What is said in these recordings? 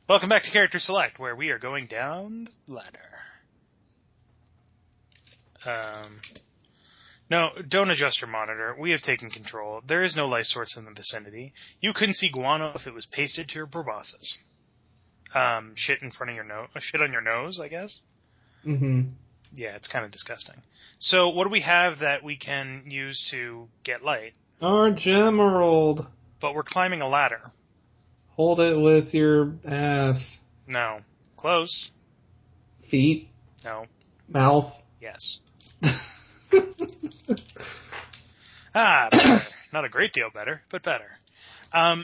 Welcome back to Character Select, where we are going down the ladder. No, don't adjust your monitor. We have taken control. There is no life source in the vicinity. You couldn't see guano if it was pasted to your proboscis. Shit in front of your nose. Shit on your nose, I guess? Mm-hmm. Yeah, it's kind of disgusting. So, what do we have that we can use to get light? Our gemerald. But we're climbing a ladder. Hold it with your ass. No. Close. Feet. No. Mouth. Yes. Better. Not a great deal better, but better.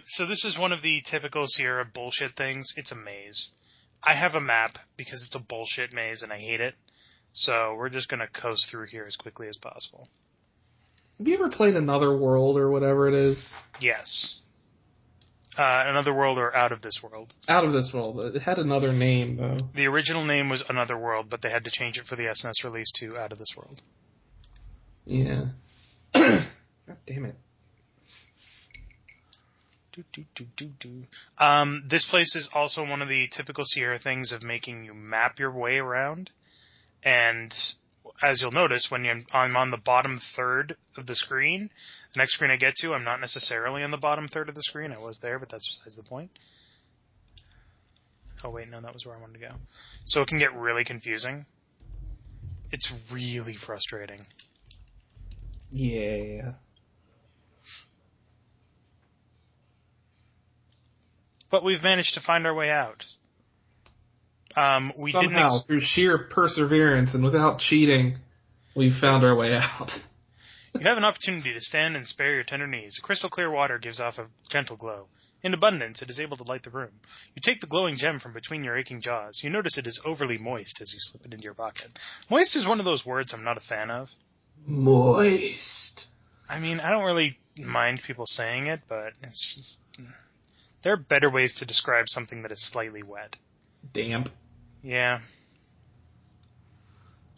So this is one of the typical Sierra bullshit things. It's a maze. I have a map because it's a bullshit maze and I hate it. So we're just going to coast through here as quickly as possible. Have you ever played Another World or whatever it is? Yes. Another World or Out of This World? Out of This World. It had another name, though. The original name was Another World, but they had to change it for the SNES release to Out of This World. Yeah. God damn it. This place is also one of the typical Sierra things of making you map your way around. And as you'll notice, when I'm on the bottom third of the screen, the next screen I get to, I'm not necessarily on the bottom third of the screen. I was there, but that's besides the point. Oh, wait, no, that was where I wanted to go. So it can get really confusing. It's really frustrating. Yeah. But we've managed to find our way out. Somehow, through sheer perseverance and without cheating, we found our way out. You have an opportunity to stand and spare your tender knees. The crystal clear water gives off a gentle glow. In abundance, it is able to light the room. You take the glowing gem from between your aching jaws. You notice it is overly moist as you slip it into your pocket. Moist is one of those words I'm not a fan of. Moist. I mean, I don't really mind people saying it, but it's just... There are better ways to describe something that is slightly wet. Damp. Yeah.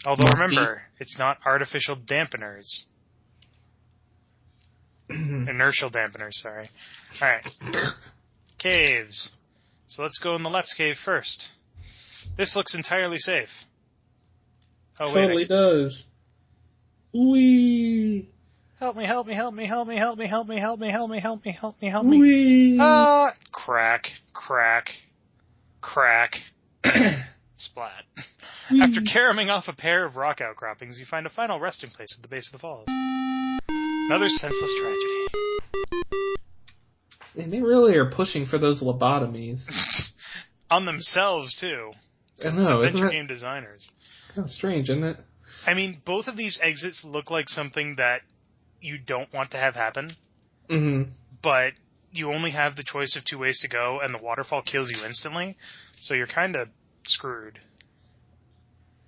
Although remember, it's not artificial dampeners. Inertial dampeners, sorry. Alright. Caves. So let's go in the left cave first. This looks entirely safe. Oh, wait. Totally does. Wee. Help me, help me, help me, help me, help me, help me, help me, help me, help me, help me, help me. Wee. Crack, crack, crack. Splat. Wee. After caroming off a pair of rock outcroppings, you find a final resting place at the base of the falls. Another senseless tragedy. And they really are pushing for those lobotomies. On themselves, too. I know, it's isn't it? game designers. Kind of strange, isn't it? I mean, both of these exits look like something that you don't want to have happen. Mm-hmm. But you only have the choice of two ways to go, and the waterfall kills you instantly, so you're kind of screwed.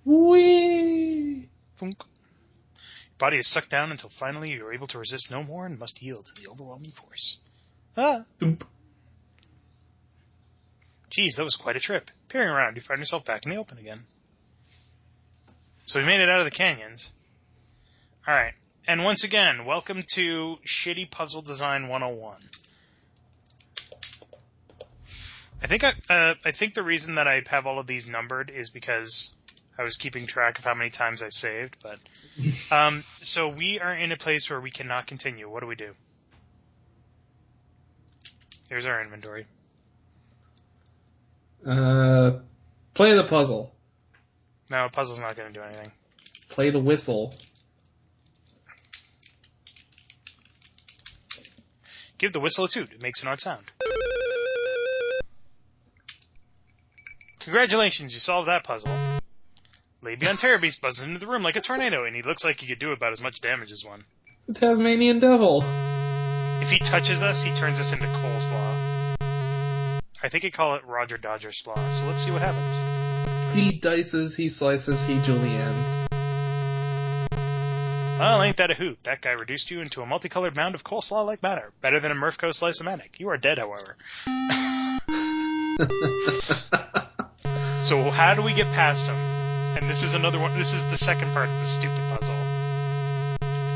Whee! Thunk. Your body is sucked down until finally you are able to resist no more and must yield to the overwhelming force. Ah! Thump. Geez, that was quite a trip. Peering around, you find yourself back in the open again. So we made it out of the canyons. Alright. And once again, welcome to Shitty Puzzle Design 101. I think the reason that I have all of these numbered is because I was keeping track of how many times I saved, but... so we are in a place where we cannot continue. What do we do? Here's our inventory. Play the puzzle. No, the puzzle's not going to do anything. Play the whistle. Give the whistle a toot. It makes an odd sound. Congratulations, you solved that puzzle. Lebion Terrorbeast buzzes into the room like a tornado, and he looks like he could do about as much damage as one. The Tasmanian Devil. If he touches us, he turns us into coleslaw. I think he'd call it Roger Dodger Slaw, so let's see what happens. He dices, he slices, he juliennes. Well, ain't that a hoot? That guy reduced you into a multicolored mound of coleslaw-like matter. Better than a Murphco Slice-O-Matic. You are dead, however. So how do we get past him? And this is another one. This is the second part of the stupid puzzle.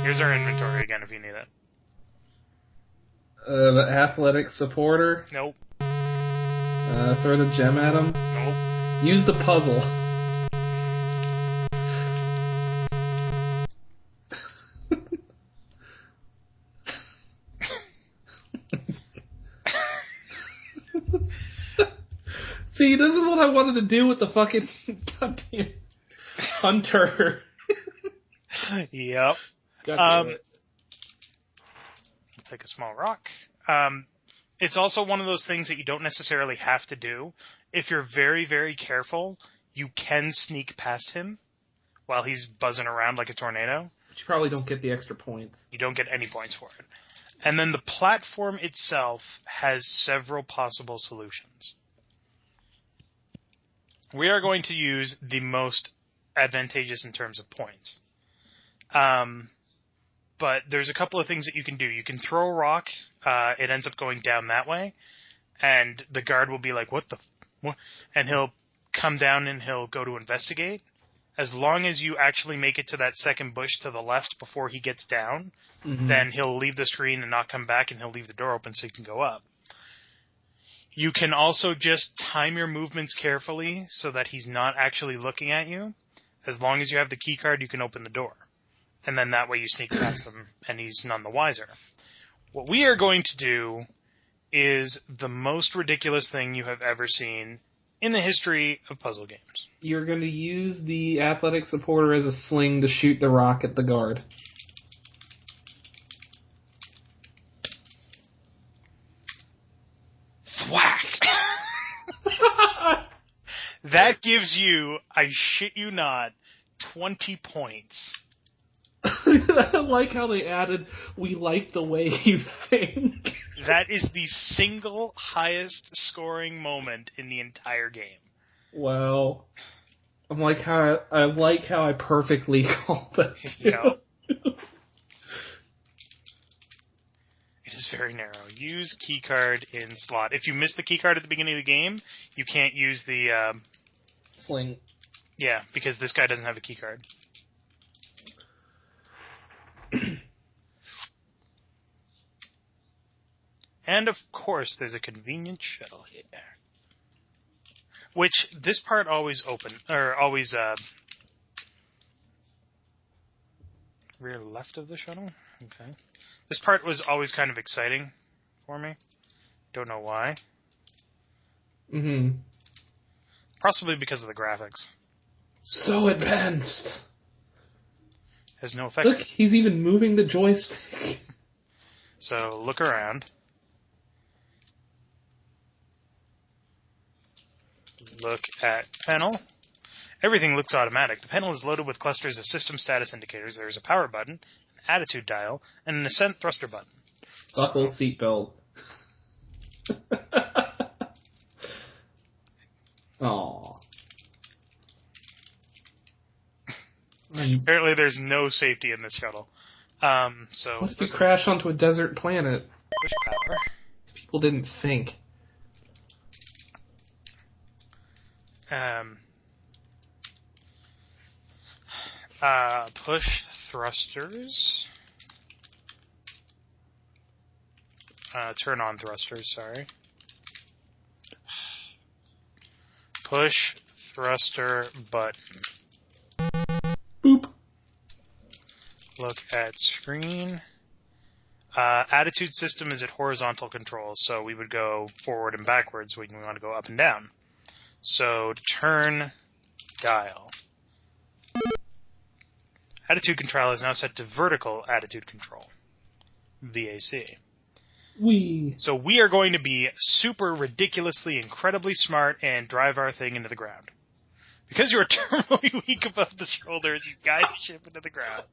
Here's our inventory again if you need it. The athletic supporter? Nope. Throw the gem at him. Nope. Use the puzzle. See, this is what I wanted to do with the fucking goddamn hunter. Yep. God damn it. Take a small rock. It's also one of those things that you don't necessarily have to do. If you're very, very careful, you can sneak past him while he's buzzing around like a tornado. But you probably don't get the extra points. You don't get any points for it. And then the platform itself has several possible solutions. We are going to use the most advantageous in terms of points. But there's a couple of things that you can do. You can throw a rock. It ends up going down that way. And the guard will be like, what? And he'll come down and he'll go to investigate. As long as you actually make it to that second bush to the left before he gets down, then he'll leave the screen and not come back, and he'll leave the door open so you can go up. You can also just time your movements carefully so that he's not actually looking at you. As long as you have the key card, you can open the door. And then that way you sneak past him, and he's none the wiser. What we are going to do is the most ridiculous thing you have ever seen in the history of puzzle games. You're going to use the athletic supporter as a sling to shoot the rock at the guard. Thwack! That gives you, I shit you not, 20 points. I like how they added, we like the way you think. That is the single highest scoring moment in the entire game. Wow. I like how I perfectly called that. Yep. It is very narrow. Use keycard in slot. If you miss the keycard at the beginning of the game, you can't use the... Sling. Yeah, because this guy doesn't have a keycard. And of course, there's a convenient shuttle here. Which, this part always rear left of the shuttle? Okay. This part was always kind of exciting for me. Don't know why. Possibly because of the graphics. So advanced. Has no effect. Look, he's even moving the joystick. So, look around. Look at panel. Everything looks automatic. The panel is loaded with clusters of system status indicators. There is a power button, an attitude dial, and an ascent thruster button. Buckle seatbelt. Aww. Apparently there's no safety in this shuttle. So what if you crash onto a desert planet? Push power. These people didn't think. Push thrusters. Turn on thrusters, sorry. Push thruster button. Boop. Look at screen. Attitude system is at horizontal controls, so we would go forward and backwards when we want to go up and down. So turn dial. Attitude control is now set to vertical attitude control. VAC. So we are going to be super ridiculously, incredibly smart and drive our thing into the ground. Because you are terminally weak above the shoulders, you guide the ship into the ground.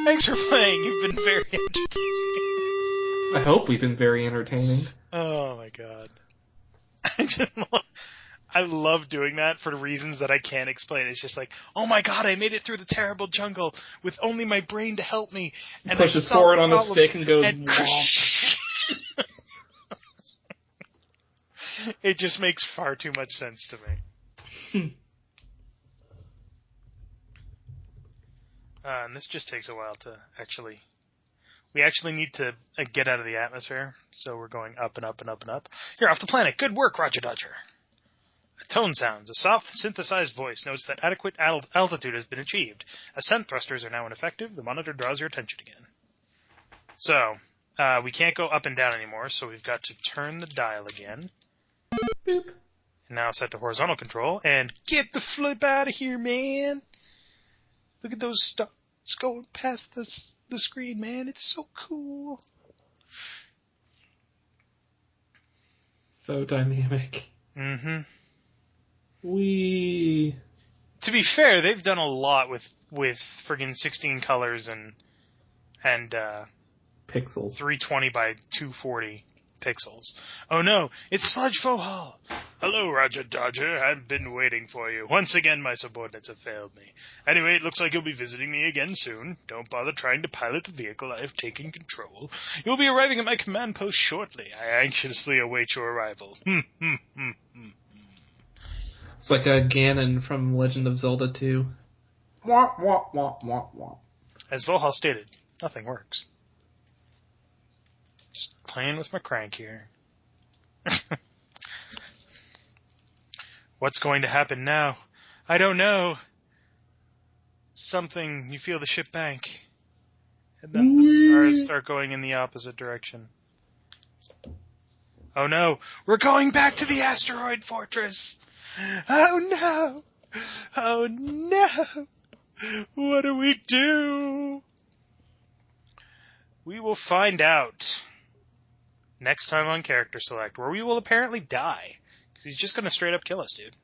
Thanks for playing. You've been very entertaining. I hope we've been very entertaining. Oh my god. I love doing that for reasons that I can't explain. It's just like, oh my god, I made it through the terrible jungle with only my brain to help me. And pushes forward on the stick and goes, It just makes far too much sense to me. And this just takes a while to actually... We actually need to get out of the atmosphere, so we're going up and up and up and up. You're off the planet. Good work, Roger Dodger. A tone sounds. A soft, synthesized voice notes that adequate altitude has been achieved. Ascent thrusters are now ineffective. The monitor draws your attention again. So, we can't go up and down anymore, so we've got to turn the dial again. Boop. And now set to horizontal control, and get the flip out of here, man! Look at those stars going past the screen, man. It's so cool. So dynamic. Mm-hmm. To be fair, they've done a lot with friggin' 16 colors and pixels. 320 by 240 pixels. Oh no, it's Sludge Fohal! Hello, Roger Dodger. I've been waiting for you. Once again, my subordinates have failed me. Anyway, it looks like you'll be visiting me again soon. Don't bother trying to pilot the vehicle. I have taken control. You'll be arriving at my command post shortly. I anxiously await your arrival. It's like a Ganon from Legend of Zelda 2. Wah, wah, wah, wah, wah. As Vohal stated, nothing works. Just playing with my crank here. What's going to happen now? I don't know. Something. You feel the ship bank. And then the stars start going in the opposite direction. Oh no. We're going back to the asteroid fortress. Oh no. Oh no. What do we do? We will find out next time on Character Select, where we will apparently die. Because he's just going to straight up kill us, dude.